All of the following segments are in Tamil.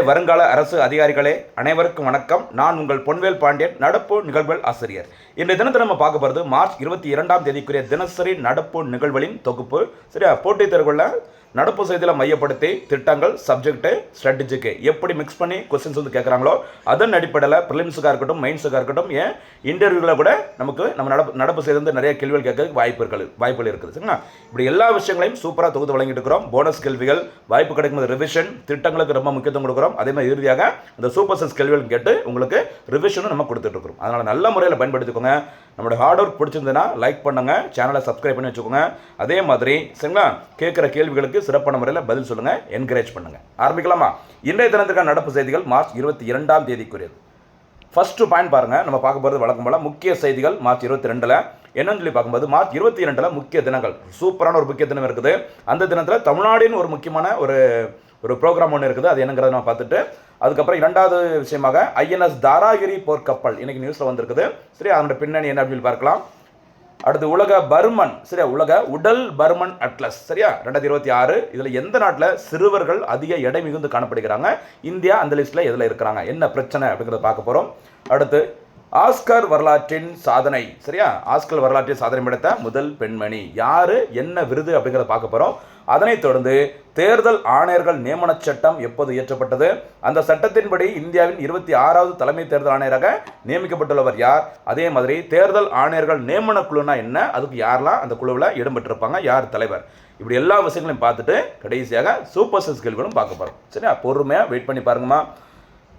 வருங்கால அரசு அதிகாரிகளே அனைவருக்கும் வணக்கம். நான் உங்கள் பொன்வேல் பாண்டியன், நடப்பு நிகழ்வுகள் ஆசிரியர். இன்றைய தினத்தை நம்ம பார்க்க போகிறது மார்ச் 22ஆம் தேதிக்குரிய தினசரி நடப்பு நிகழ்வுகளின் தொகுப்பு. சரியா, போட்டித் தேர்வுகளில் நடப்பு செய்தியில் மையப்படுத்தி திட்டங்கள், சப்ஜெக்ட்டு, ஸ்ட்ராட்டஜிக்கு எப்படி மிக்ஸ் பண்ணி கொஸ்டின்ஸ் வந்து கேட்குறாங்களோ அதன் அடிப்படையில் ப்ரிலிம்ஸுக்காக இருக்கட்டும், மெயின்ஸுக்காக இருக்கட்டும், ஏன் இன்டர்வியூவில் கூட நம்ம நடப்பு செய்து வந்து நிறைய கேள்விகள் கேட்க வாய்ப்புகள் இருக்குது. சரிங்களா, இப்படி எல்லா விஷயங்களையும் சூப்பராக தொகுத்து வழங்கிட்டு இருக்கிறோம். போனஸ் கேள்விகள், வாய்ப்பு கிடைக்கும்போது ரிவிஷன், திட்டங்களுக்கு ரொம்ப முக்கியத்துவம் கொடுக்குறோம். அதே மாதிரி இறுதியாக இந்த சூப்பர் சென்ஸ் கேள்விகள் கேட்டு உங்களுக்கு ரிவிஷனும் நம்ம கொடுத்துட்டு இருக்கிறோம். அதனால் நல்ல முறையில் பயன்படுத்திக்கோங்க. நம்மளோட ஹார்ட் ஒர்க் பிடிச்சிருந்ததுன்னா லைக் பண்ணுங்கள், சேனலை சப்ஸ்கிரைப் பண்ணி வச்சுக்கோங்க. அதே மாதிரி சரிங்களா, கேட்குற கேள்விகளுக்கு சிறப்பான முறையில் பதில் சொல்லுங்கள், என்கரேஜ் பண்ணுங்கள். ஆரம்பிக்கலாமா? இன்றைய தினத்துக்கான நடப்பு செய்திகள் மார்ச் 22ஆம் தேதிக்குரியது. ஃபர்ஸ்ட் பாயிண்ட் பாருங்கள். நம்ம பார்க்க போகிறது வழக்கம் போல முக்கிய செய்திகள் மார்ச் 22 என்னன்னு சொல்லி பார்க்கும்போது மார்ச் 22 முக்கிய தினங்கள். சூப்பரான ஒரு முக்கிய தினம் இருக்குது. அந்த தினத்தில் தமிழ்நாடின் ஒரு முக்கியமான ஒரு ப்ரோக்ராம் ஒன்று இருக்குது. அது என்னங்கிறத நம்ம பார்த்துட்டு அதுக்கப்புறம் இரண்டாவது விஷயமாக ஐஎன்எஸ் தாராகிரி போர்க்கப்பல் இன்னைக்கு நியூஸில் வந்திருக்குது. சரி, அதோட பின்னணி என்ன அப்படின்னு பார்க்கலாம். அடுத்து உலக பருமன், சரியா, உலக உடல் பருமன் அட்லஸ், சரியா, 2026. இதில் எந்த நாட்டில் சிறுவர்கள் அதிக எடை மிகுந்து காணப்படுகிறாங்க, இந்தியா அந்த லிஸ்ட்டில் எதில் இருக்கிறாங்க, என்ன பிரச்சனை அப்படிங்கிறத பார்க்க போகிறோம். அடுத்து ஆஸ்கர் வரலாற்றின் சாதனை, சரியா, ஆஸ்கர் வரலாற்றின் சாதனை படைத்த முதல் பெண்மணி யாரு, என்ன விருது அப்படிங்கிறத பார்க்க போகிறோம். அதனைத் தொடர்ந்து தேர்தல் ஆணையர்கள் நியமன சட்டம் எப்போது இயற்றப்பட்டது, அந்த சட்டத்தின்படி இந்தியாவின் 26வது தலைமை தேர்தல் ஆணையராக நியமிக்கப்பட்டுள்ளவர் யார், அதே மாதிரி தேர்தல் ஆணையர்கள் நியமன குழுனா என்ன, அதுக்கு யாரெல்லாம் அந்த குழுவில் இடம்பெற்றிருப்பாங்க, யார் தலைவர், இப்படி எல்லா விஷயங்களையும் பார்த்துட்டு கடைசியாக சூப்பர் சென்ஸ் கேள்விகளும் பார்க்க போகிறோம். சரியா, பொறுமையாக வெயிட் பண்ணி பாருங்கம்மா.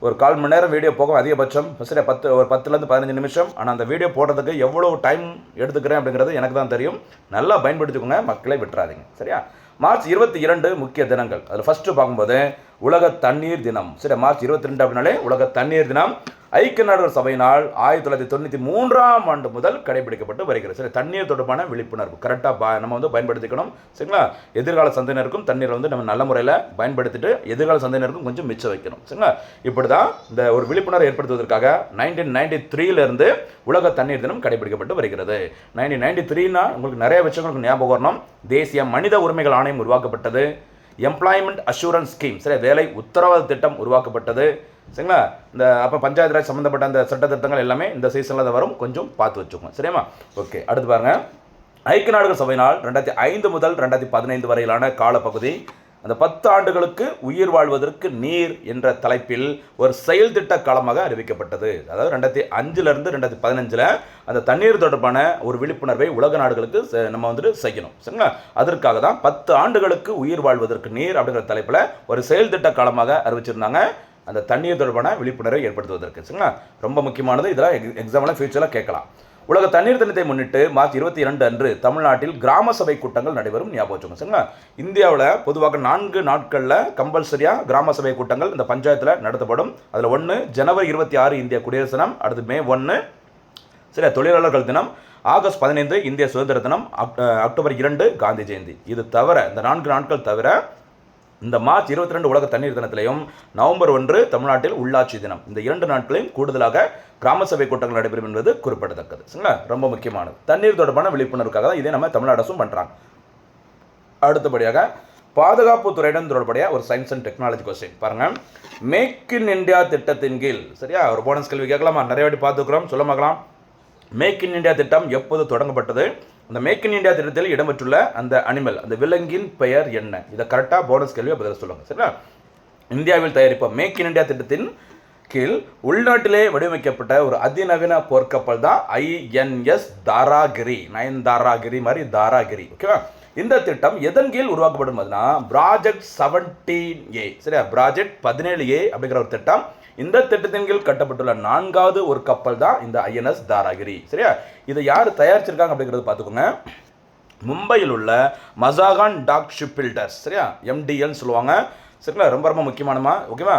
ஒரு 1/4 மணி நேரம் வீடியோ போகும் அதிகபட்சம். சரியா, ஒரு 10லேருந்து 15 நிமிஷம். ஆனால் அந்த வீடியோ போடுறதுக்கு எவ்வளோ டைம் எடுத்துக்கிறேன் அப்படிங்கிறது எனக்கு தான் தெரியும். நல்லா பயன்படுத்திக்கோங்க, மக்களை விட்டுறாதீங்க. சரியா, மார்ச் 22 முக்கிய தினங்கள். அதில் ஃபஸ்ட்டு பார்க்கும்போது உலக தண்ணீர் தினம். சரி, மார்ச் 22 அப்படின்னாலே உலக தண்ணீர் தினம் ஐக்கிய நாடுகள் சபையினால் 1993ஆம் ஆண்டு முதல் கடைபிடிக்கப்பட்டு வருகிறது. சரி, தண்ணீர் தொடர்பான விழிப்புணர்வு கரெக்டாக நம்ம வந்து பயன்படுத்திக்கணும். சரிங்களா, எதிர்கால சந்ததியினருக்கும் தண்ணீரை வந்து நம்ம நல்ல முறையில் பயன்படுத்திட்டு எதிர்கால சந்ததியினருக்கும் கொஞ்சம் மிச்சம் வைக்கணும். சரிங்களா, இப்படி தான் இந்த ஒரு விழிப்புணர்வு ஏற்படுத்துவதற்காக 1993 உலக தண்ணீர் தினம் கடைபிடிக்கப்பட்டு வருகிறது. 1993னா உங்களுக்கு நிறைய விஷயங்களுக்கு ஞாபகம் வரணும். தேசிய மனித உரிமைகள் ஆணையம் உருவாக்கப்பட்டது. எம்ப்ளாய்மெண்ட் அஷூரன்ஸ் ஸ்கீம், சரி, வேலை உத்தரவாத திட்டம் உருவாக்கப்பட்டது. சரிங்களா, இந்த அப்போ பஞ்சாயத்து ராஜ் சம்மந்தப்பட்ட அந்த சட்டத்திட்டங்கள் எல்லாமே இந்த சீசனில் தான் வரும், கொஞ்சம் பார்த்து வச்சுக்கோங்க. சரியாம்மா, ஓகே. அடுத்து பாருங்கள், ஐக்கிய நாடுகள் சபையினால் 2005 முதல் 2015 வரையிலான காலப்பகுதி, அந்த 10 ஆண்டுகளுக்கு உயிர் வாழ்வதற்கு நீர் என்ற தலைப்பில் ஒரு செயல் திட்ட காலமாக அறிவிக்கப்பட்டது. அதாவது 2005லேருந்து 2015 அந்த தண்ணீர் தொடர்பான ஒரு விழிப்புணர்வை உலக நாடுகளுக்கு நம்ம வந்துட்டு செய்யணும். சரிங்களா, அதற்காக தான் 10 ஆண்டுகளுக்கு உயிர் வாழ்வதற்கு நீர் அப்படிங்கிற தலைப்பில் ஒரு செயல் திட்ட காலமாக அறிவிச்சிருந்தாங்க, அந்த தண்ணீர் தொடர்பான விழிப்புணர்வை ஏற்படுத்துவதற்கு. சரிங்களா, ரொம்ப முக்கியமானது. இதெல்லாம் எக்ஸாமில் ஃபியூச்சரில் கேட்கலாம். உலக தண்ணீர் தினத்தை முன்னிட்டு மார்ச் 22 அன்று தமிழ்நாட்டில் கிராம சபை கூட்டங்கள் நடைபெறும், ஞாபகம் வச்சுக்கோங்க. சரிங்களா, இந்தியாவில் பொதுவாக 4 நாட்களில் கம்பல்சரியாக கிராம சபை கூட்டங்கள் இந்த பஞ்சாயத்தில் நடத்தப்படும். அதில் 1 ஜனவரி 26 இந்திய குடியரசு தினம், அடுத்து மே 1 சரியா தொழிலாளர்கள் தினம், ஆகஸ்ட் 15 இந்திய சுதந்திர தினம், அக்டோபர் 2 காந்தி ஜெயந்தி. இது தவிர இந்த 4 நாட்கள் தவிர இந்த மார்ச் 22 உலக தண்ணீர் தினத்திலையும் நவம்பர் 1 தமிழ்நாட்டில் உள்ளாட்சி தினம், இந்த 2 நாட்களையும் கூடுதலாக கிராம சபை கூட்டங்கள் நடைபெறும் என்பது குறிப்பிடத்தக்கது. சரிங்களா, ரொம்ப முக்கியமானது. தண்ணீர் தொடர்பான விழிப்புணர்வுக்காக தான் இதே நம்ம தமிழ்நாடு அரசும் பண்ணுறாங்க. அடுத்தபடியாக பாதுகாப்பு துறையுடன் தொடர்புடைய ஒரு சயின்ஸ் அண்ட் டெக்னாலஜி கொஸ்டின் பாருங்கள். மேக் இன் இந்தியா திட்டத்தின் கீழ், சரியா, ஒரு போனஸ் கேள்வி கேட்கலாமா, நிறைய வாட்டி பார்த்துக்கிறோம், சொல்ல பார்க்கலாம். மேக் இன் இந்தியா திட்டம் எப்போது தொடங்கப்பட்டது, அந்த மேக் இன் இந்தியா திட்டத்தில் இடம்பெற்றுள்ள அந்த அனிமல், அந்த விலங்கின் பெயர் என்ன, இதை கரெக்டாக போனஸ் கேள்வியை பதில் சொல்லுங்கள். சரிங்களா, இந்தியாவில் தயாரிப்போம் மேக் இன் இந்தியா திட்டத்தின் கீழ் உள்நாட்டிலே வடிவமைக்கப்பட்ட ஒரு அதிநவீன போர்க்கப்பல் தான் ஐஎன்எஸ் தாராகிரி, நயன்தாராகிரி மாதிரி தாராகிரி. ஓகேவா, இந்த திட்டம் எதன் கீழ் உருவாக்கப்படும் ப்ராஜெக்ட் 17A, சரியா, ப்ராஜெக்ட் 17A அப்படிங்கிற ஒரு திட்டம். இந்த திட்டத்தின் கீழ் கட்டப்பட்டுள்ள 4வது ஒரு கப்பல் தான் இந்த ஐஎன்எஸ் தாராகிரி. சரியா, இதை யார் தயாரிச்சிருக்காங்க அப்படிங்கிறது பார்த்துக்கோங்க. மும்பையில் உள்ள மசாகான் டாக் ஷிப் பில்டர்ஸ், சரியா, எம்டிஎல்னு சொல்லுவாங்க. சரிங்களா, ரொம்ப ரொம்ப முக்கியமானமா. ஓகேவா,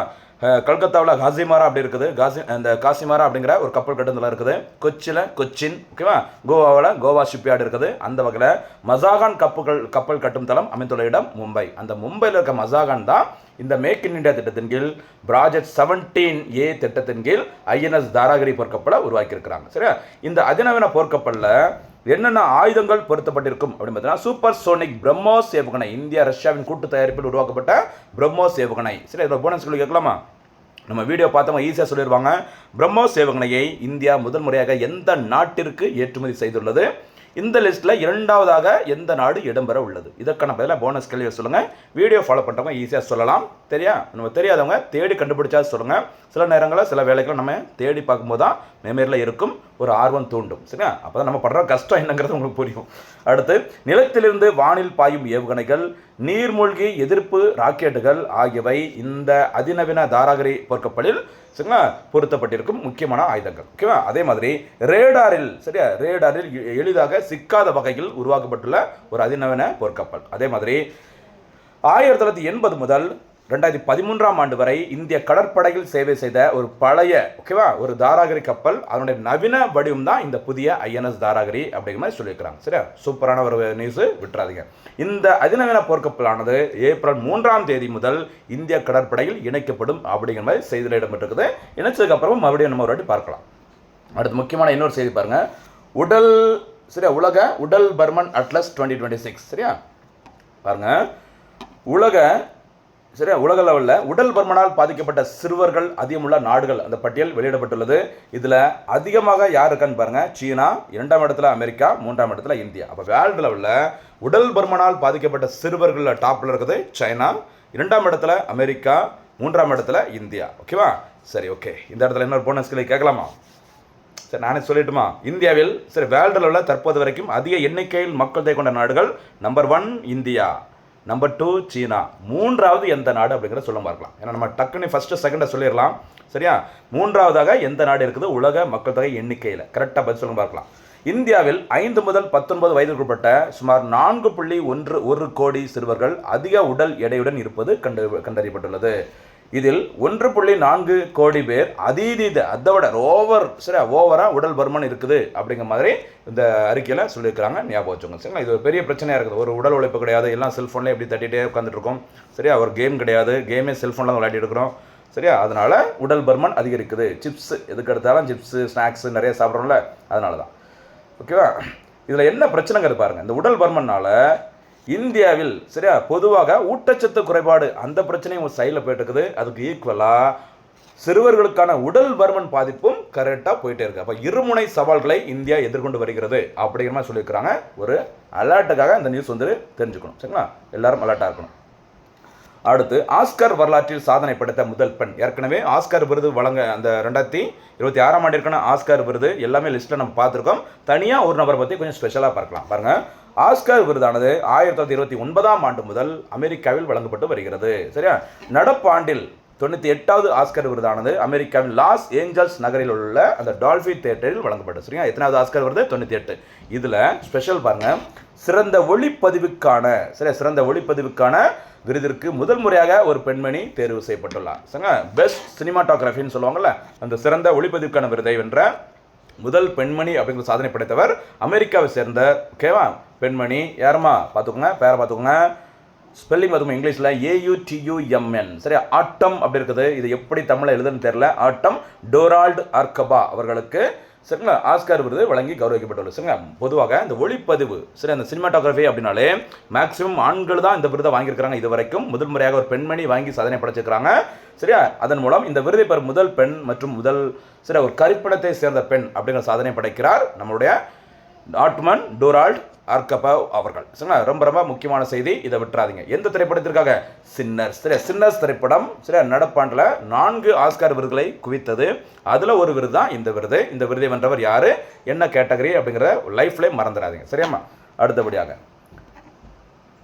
கல்கத்தாவில் காசிமாரா அப்படி இருக்குது, அந்த காசிமாரா அப்படிங்கிற ஒரு கப்பல் கட்டுதல் இருக்குது. கொச்சியில் கொச்சின், ஓகேவா, கோவாவில் கோவா ஷிப்யார்டு இருக்குது. அந்த வகையில் மசாகான் கப்பல் கட்டும் தளம் அமைந்துள்ள இடம் மும்பை. அந்த மும்பையில் இருக்க மசாகான் தான் இந்த மேக் இன் இந்தியா திட்டத்தின் கீழ் ப்ராஜெக்ட் 17A திட்டத்தின் கீழ் ஐஎன்எஸ் தாராகிரி போர்க்கப்பலை உருவாக்கியிருக்கிறாங்க. சரியா, இந்த அதிநவீன போர்க்கப்பலில் என்னென்ன ஆயுதங்கள் பொருத்தப்பட்டிருக்கும் அப்படின்னு பார்த்தீங்கன்னா சூப்பர் சோனிக் பிரம்மோஸ் ஏவுகணை, இந்தியா ரஷ்யாவின் கூட்டு தயாரிப்பில் உருவாக்கப்பட்ட பிரம்மோஸ் ஏவுகணை. சரி, இதில் போனஸ் கேட்கலாமா? நம்ம வீடியோ பார்த்தவங்க ஈஸியாக சொல்லிடுவாங்க. பிரம்மோஸ் ஏவுகணையை இந்தியா முதல் முறையாக எந்த நாட்டிற்கு ஏற்றுமதி செய்துள்ளது? இந்த லிஸ்ட்டில் இரண்டாவதாக எந்த நாடு இடம்பெற உள்ளது? இதற்கான பதிலாக போனஸ் கேள்வியை சொல்லுங்கள். வீடியோ ஃபாலோ பண்ணுறவங்க ஈஸியாக சொல்லலாம். நம்ம தெரியாதவங்க தேடி கண்டுபிடிச்சா சொல்லுங்கள். சில நேரங்களில் சில வேலைகளை நம்ம தேடி பார்க்கும்போது தான் மெமரியில் இருக்கும், ஒரு ஆர்வம் தூண்டும். சரியா? அப்போ தான் நம்ம படுற கஷ்டம் என்னங்கிறது உங்களுக்கு புரியும். அடுத்து, நிலத்திலிருந்து வானில் பாயும் ஏவுகணைகள், நீர்மூழ்கி எதிர்ப்பு ராக்கெட்டுகள் ஆகியவை இந்த அதிநவீன தாராகரி போர்க்கப்பலில் சரிங்களா பொருத்தப்பட்டிருக்கும் முக்கியமான ஆயுதங்கள். ஓகேவா? அதே மாதிரி ரேடாரில் எளிதாக சிக்காத வகையில் உருவாக்கப்பட்டுள்ள ஒரு அதிநவீன போர்க்கப்பல். அதே மாதிரி 1980 முதல் 2013ஆம் ஆண்டு வரை இந்திய கடற்படையில் சேவை செய்த ஒரு பழைய ஒரு தாராகரி கப்பல், அதனுடைய நவீன வடிவம் தான் இந்த புதிய ஐஎன்எஸ் தாராகரி அப்படிங்கிற மாதிரி சொல்லியிருக்கிறாங்க. சரியா? சூப்பரான ஒரு நியூஸ், விட்டுறாதீங்க. இந்த அதிநவீன போர்க்கப்பலானது ஏப்ரல் 3ஆம் தேதி முதல் இந்திய கடற்படையில் இணைக்கப்படும் அப்படிங்கிற மாதிரி செய்தியில் இடம்பெற்றிருக்குது. இணைச்சதுக்கு அப்புறம் மறுபடியும் நம்ம ஒரு வாட்டி பார்க்கலாம். அடுத்து முக்கியமான இன்னொரு செய்தி பாருங்க. உலக உடல் பர்மன் அட்லஸ் 2026. சரியா? பாருங்க, உலக லெவலில் உடல் பருமனால் பாதிக்கப்பட்ட சிறுவர்கள் அதிகமுள்ள நாடுகள் அந்த பட்டியல் வெளியிடப்பட்டுள்ளது. இதில் அதிகமாக யார் இருக்கான்னு பாருங்க. சீனா, 2ஆம் இடத்துல அமெரிக்கா, 3ஆம் இடத்துல இந்தியா. அப்போ வேர்ல்டு லெவலில் உடல் பருமனால் பாதிக்கப்பட்ட சிறுவர்கள் டாப்பில் இருக்குது சைனா, 2ஆம் இடத்துல அமெரிக்கா, 3ஆம் இடத்துல இந்தியா. ஓகேவா? சரி, ஓகே. இந்த இடத்துல இன்னொரு போனஸ் கேள்வி கேட்கலாமா? சரி, நானே சொல்லிட்டுமா? இந்தியாவில் வேர்ல்டு லெவலில் தற்போது வரைக்கும் அதிக எண்ணிக்கையில் மக்கள் தொகை கொண்ட நாடுகள் நம்பர் 1 இந்தியா, நம்பர் 2 சீனா, 3ஆவது எந்த நாடு அப்படிங்கிறத சொல்ல பார்க்கலாம். ஏன்னா நம்ம டக்குன்னு ஃபஸ்ட்டு செகண்டை சொல்லிடலாம். சரியா? 3ஆவதாக எந்த நாடு இருக்குது உலக மக்கள் தொகை எண்ணிக்கையில்? கரெக்டாக பதில் சொல்ல பார்க்கலாம். இந்தியாவில் 5 முதல் 19 வயதுக்குட்பட்ட சுமார் 4.1 கோடி சிறுவர்கள் அதிக உடல் எடையுடன் இருப்பது கண்டறியப்பட்டுள்ளது. இதில் 1.4 கோடி பேர் அதோட ஓவராக உடல் பருமன் இருக்குது அப்படிங்கிற மாதிரி இந்த அறிக்கையில் சொல்லியிருக்கிறாங்க. ஞாபகம் வச்சுக்கோங்க. சரிங்களா? இது ஒரு பெரிய பிரச்சனையாக இருக்குது. ஒரு உடல் உழைப்பு கிடையாது, எல்லாம் செல்ஃபோன்லேயே எப்படி தட்டிகிட்டே உட்காந்துட்டு இருக்கோம். சரியா? ஒரு கேம் கிடையாது, கேமே செல்ஃபோனில் தான் விளையாடிட்டு இருக்கிறோம். சரியா? அதனால் உடல் பருமன் அதிகரிக்குது. சிப்ஸ் எதுக்கு எடுத்தாலும் சிப்ஸு ஸ்நாக்ஸு நிறைய சாப்பிட்றோம்ல, அதனால தான். ஓகேவா? இதில் என்ன பிரச்சனைங்கிறது பாருங்கள். இந்த உடல் பருமனால் இந்தியாவில் பொதுவாக ஊட்டச்சத்து குறைபாடு அந்த பிரச்சனையும் ஒரு சைடில் போயிட்டு இருக்குது. அதுக்கு ஈக்குவலாக சிறுவர்களுக்கான உடல் பருமன் பாதிப்பும் கரெக்டாக போயிட்டே இருக்குது. அப்போ இருமுனை சவால்களை இந்தியா எதிர்கொண்டு வருகிறது அப்படிங்கிற மாதிரி சொல்லியிருக்கிறாங்க. ஒரு அலர்ட்டுக்காக இந்த நியூஸ் தெரிஞ்சுக்கணும். சரிங்களா? எல்லாரும் அலர்ட்டாக இருக்கணும். அடுத்து, ஆஸ்கர் வரலாற்றில் சாதனை படைத்த முதல் பெண். ஏற்கனவே ஆஸ்கர் விருது வழங்க அந்த 2026ஆம் ஆண்டிற்கான ஆஸ்கர் விருது எல்லாமே லிஸ்ட்டில் நம்ம பார்த்துருக்கோம். தனியாக ஒரு நபரை பற்றி கொஞ்சம் ஸ்பெஷலாக பார்க்கலாம். பாருங்கள், ஆஸ்கர் விருதானது 1929ஆம் ஆண்டு முதல் அமெரிக்காவில் வழங்கப்பட்டு வருகிறது. சரியா? நடப்பாண்டில் 98வது ஆஸ்கர் விருதானது அமெரிக்காவின் லாஸ் ஏஞ்சல்ஸ் நகரில் உள்ள அந்த டால்பி தியேட்டரில் வழங்கப்பட்டது. சரியா? எத்தனாவது ஆஸ்கர் விருது? 98. இதில் ஸ்பெஷல் பாருங்க, சிறந்த ஒளிப்பதிவுக்கான விருதிற்கு முதல் முறையாக ஒரு பெண்மணி தேர்வு செய்யப்பட்டுள்ளார். சரிங்க? பெஸ்ட் சினிமாட்டோகிராஃபின்னு சொல்லுவாங்கள்ல, அந்த சிறந்த ஒளிப்பதிவுக்கான விருதை வென்ற முதல் பெண்மணி அப்படிங்கிற சாதனை படைத்தவர் அமெரிக்காவை சேர்ந்த பெண்மணி. யாருமா பார்த்துக்கோங்க, பேரை பார்த்துக்கோங்க. ஸ்பெல்லிங் பார்த்துக்கோங்க. இங்கிலீஷில் AUTUMN. சரியா? ஆட்டம் அப்படி இருக்குது. இது எப்படி தமிழில் எழுதுன்னு தெரியல. ஆட்டம் டொனால்டு ஆர்கபா அவர்களுக்கு சரிங்களா ஆஸ்கார் விருது வழங்கி கௌரவிக்கப்பட்டுள்ளது. சரிங்களா? பொதுவாக இந்த ஒளிப்பதிவு அந்த சினிமாட்டோகிராஃபி அப்படின்னாலே மேக்ஸிமம் ஆண்கள் தான் இந்த விருதை வாங்கியிருக்கிறாங்க. இது வரைக்கும் முதல் முறையாக ஒரு பெண்மணி வாங்கி சாதனை படைச்சிருக்கிறாங்க. சரியா? அதன் மூலம் இந்த விருதை பெறும் முதல் பெண் மற்றும் ஒரு கருப்பினத்தை சேர்ந்த பெண் அப்படிங்கிற சாதனை படைக்கிறார் நம்மளுடைய ஆட்மன் டொனால்டு ஆர்கபா அவர்கள். சரிங்களா? ரொம்ப ரொம்ப முக்கியமான செய்தி, இதை விட்டுறாதீங்க. எந்த திரைப்படத்திற்காக? சின்னர்ஸ். சின்னர்ஸ் திரைப்படம் நடப்பாண்டில் 4 ஆஸ்கார் விருதுகளை குவித்தது. அதில் ஒரு விருது தான் இந்த விருது. இந்த விருதை வென்றவர் யார், என்ன கேட்டகரி அப்படிங்கிறத லைஃப்ல மறந்துடாதீங்க. சரியாம்மா? அடுத்தபடியாக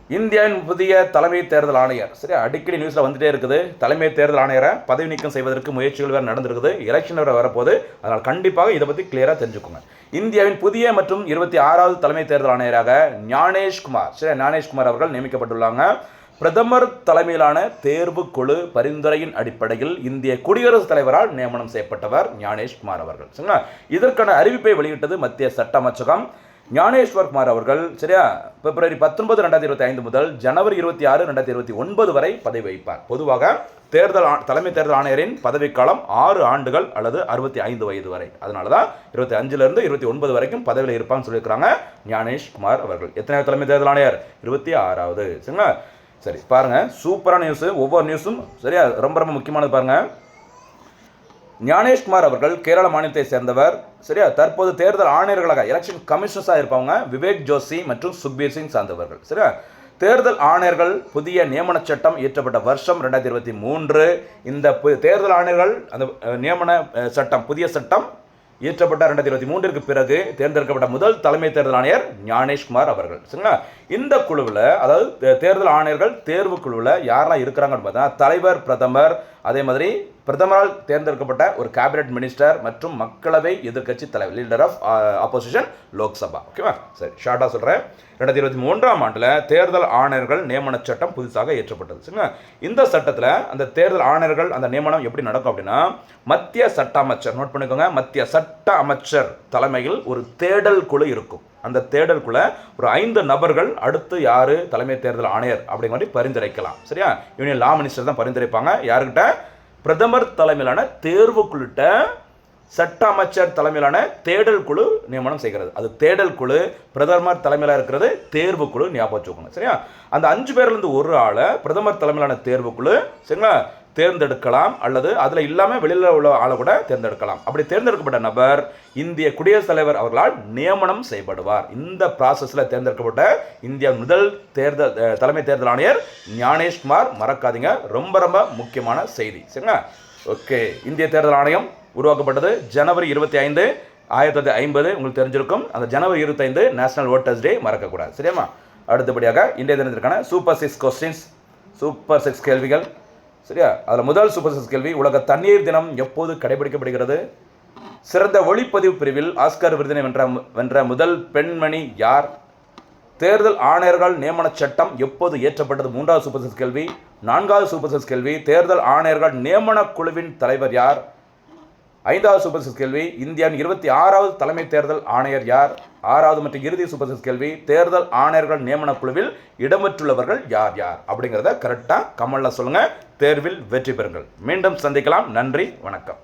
இந்தியாவின் புதிய தலைமை தேர்தல் ஆணையர். சரியா? அடிக்கடி நியூஸில் வந்துட்டே இருக்குது. தலைமை தேர்தல் ஆணையரை பதவி நீக்கம் செய்வதற்கு முயற்சிகள் வேறு நடந்திருக்குது. எலெக்ஷன் வேறு வரப்போகுது. அதனால் கண்டிப்பாக இதை பற்றி கிளியராக தெரிஞ்சுக்கோங்க. இந்தியாவின் புதிய மற்றும் 26வது தலைமை தேர்தல் ஆணையராக ஞானேஷ்குமார் அவர்கள் நியமிக்கப்பட்டுள்ளாங்க. பிரதமர் தலைமையிலான தேர்வு குழு பரிந்துரையின் அடிப்படையில் இந்திய குடியரசுத் தலைவரால் நியமனம் செய்யப்பட்டவர் ஞானேஷ்குமார் அவர்கள். சரிங்களா? இதற்கான அறிவிப்பை வெளியிட்டது மத்திய சட்ட அமைச்சகம். ஞானேஸ்வர் குமார் அவர்கள் சரியா பிப்ரவரி 19 2025 முதல் ஜனவரி 26 2029 வரை பதவி வகிப்பார். பொதுவாக தலைமை தேர்தல் ஆணையரின் பதவிக்காலம் 6 ஆண்டுகள் அல்லது 65 வயது வரை. அதனால தான் 25 29 வரைக்கும் பதவியில் இருப்பான்னு சொல்லியிருக்கிறாங்க ஞானேஷ் குமார் அவர்கள். எத்தனை தலைமை தேர்தல் ஆணையர்? 26வது. சரிங்களா? சரி பாருங்க, சூப்பரான நியூஸ். ஒவ்வொரு நியூஸும் சரியா ரொம்ப ரொம்ப முக்கியமானது பாருங்க. ஞானேஷ்குமார் அவர்கள் கேரள மாநிலத்தை சேர்ந்தவர். சரியா? தற்போது தேர்தல் ஆணையர்களாக எலெக்ஷன் கமிஷனர்ஸாக இருப்பாங்க விவேக் ஜோஷி மற்றும் சுக்பீர் சிங் சார்ந்தவர்கள். சரியா? தேர்தல் ஆணையர்கள் புதிய நியமன சட்டம் இயற்றப்பட்ட வருஷம் 2023. இந்த தேர்தல் ஆணையர்கள் அந்த நியமன சட்டம் புதிய சட்டம் இயற்றப்பட்ட 2023 பிறகு தேர்ந்தெடுக்கப்பட்ட முதல் தலைமை தேர்தல் ஆணையர் ஞானேஷ்குமார் அவர்கள். சரிங்களா? இந்த குழுவில், அதாவது தேர்தல் ஆணையர்கள் தேர்வு குழுவில் யாரெல்லாம் இருக்கிறாங்கன்னு பார்த்தா தலைவர், பிரதமர், அதே மாதிரி பிரதமரால் தேர்ந்தெடுக்கப்பட்ட ஒரு கேபினெட் மினிஸ்டர் மற்றும் மக்களவை எதிர்க்கட்சி தலைவர், லீடர் ஆஃப் ஆப்போசிஷன் லோக்சபா. ஓகேவா? சரி, ஷார்ட்டாக சொல்கிறேன். 2023 ஆண்டில் தேர்தல் ஆணையர்கள் நியமன சட்டம் புதுசாக இயற்றப்பட்டது. சரிங்களா? இந்த சட்டத்தில் அந்த தேர்தல் ஆணையர்கள் அந்த நியமனம் எப்படி நடக்கும் அப்படின்னா, மத்திய சட்ட அமைச்சர், நோட் பண்ணிக்கோங்க, மத்திய சட்ட அமைச்சர் தலைமையில் ஒரு தேடல் குழு இருக்கும். அந்த தேடல் குழு ஒரு 5 நபர்கள் அடுத்து யார் தலைமை தேர்தல் ஆணையர் அப்படிங்கிற மாதிரி பரிந்துரைக்கலாம். சரியா? யூனியன் லா மினிஸ்டர் தான் பரிந்துரைப்பாங்க. யாருக்கிட்ட? பிரதமர் தலைமையிலான தேர்வு குழுட்ட சட்ட அமைச்சர் தலைமையிலான தேடல் குழு நியமனம் செய்கிறது. அது தேடல் குழு, பிரதமர் தலைமையில இருக்கிறது தேர்வு குழு. ஞாபகம் வச்சுக்கோங்க. சரியா? அந்த 5 பேர்லேருந்து ஒரு ஆளை பிரதமர் தலைமையிலான தேர்வு குழு சரிங்களா தேர்ந்தெடுக்கலாம், அல்லது அதில் இல்லாமல் வெளியில் உள்ள ஆளை கூட தேர்ந்தெடுக்கலாம். அப்படி தேர்ந்தெடுக்கப்பட்ட நபர் இந்திய குடியரசுத் தலைவர் அவர்களால் நியமனம் செய்யப்படுவார். இந்த ப்ராசஸில் தேர்ந்தெடுக்கப்பட்ட இந்திய முதல் தலைமை தேர்தல் ஆணையர் ஞானேஷ்குமார். மறக்காதீங்க, ரொம்ப ரொம்ப முக்கியமான செய்தி. சரிங்களா? ஓகே, இந்திய தேர்தல் ஆணையம் உருவாக்கப்பட்டது ஜனவரி 25, 1950. உங்களுக்கு தெரிஞ்சிருக்கும். அந்த ஜனவரி 25 நேஷனல் ஓட்டர்ஸ் டே மறக்கக்கூடாது. சரியாமா? அடுத்தபடியாக இன்றைய தினத்திற்கான சூப்பர் 6 கொஸ்டின்ஸ், சூப்பர் 6 கேள்விகள். சரியா? அதில் முதல் சூப்பர் 6 கேள்வி, உலக தண்ணீர் தினம் எப்போது கடைபிடிக்கப்படுகிறது? சிறந்த ஒளிப்பதிவு பிரிவில் ஆஸ்கர் விருதினை வென்ற முதல் பெண்மணி யார்? தேர்தல் ஆணையர்கள் நியமன சட்டம் எப்போது இயற்றப்பட்டது? 3வது சூப்பர் 6 கேள்வி. 4வது சூப்பர் 6 கேள்வி, தேர்தல் ஆணையர்கள் நியமன குழுவின் தலைவர் யார்? 5வது சூப்பர் 6 கேள்வி, இந்தியாவின் 26வது தலைமை தேர்தல் ஆணையர் யார்? 6வது மற்றும் இறுதி சூப்பர் 6 கேள்வி, தேர்தல் ஆணையர்கள் நியமன குழுவில் இடம்பெற்றுள்ளவர்கள் யார் யார் அப்படிங்கிறத கரெக்டாக கமெண்ட்ல சொல்லுங்க. தேர்வில் வெற்றி பெறுங்கள். மீண்டும் சந்திக்கலாம். நன்றி, வணக்கம்.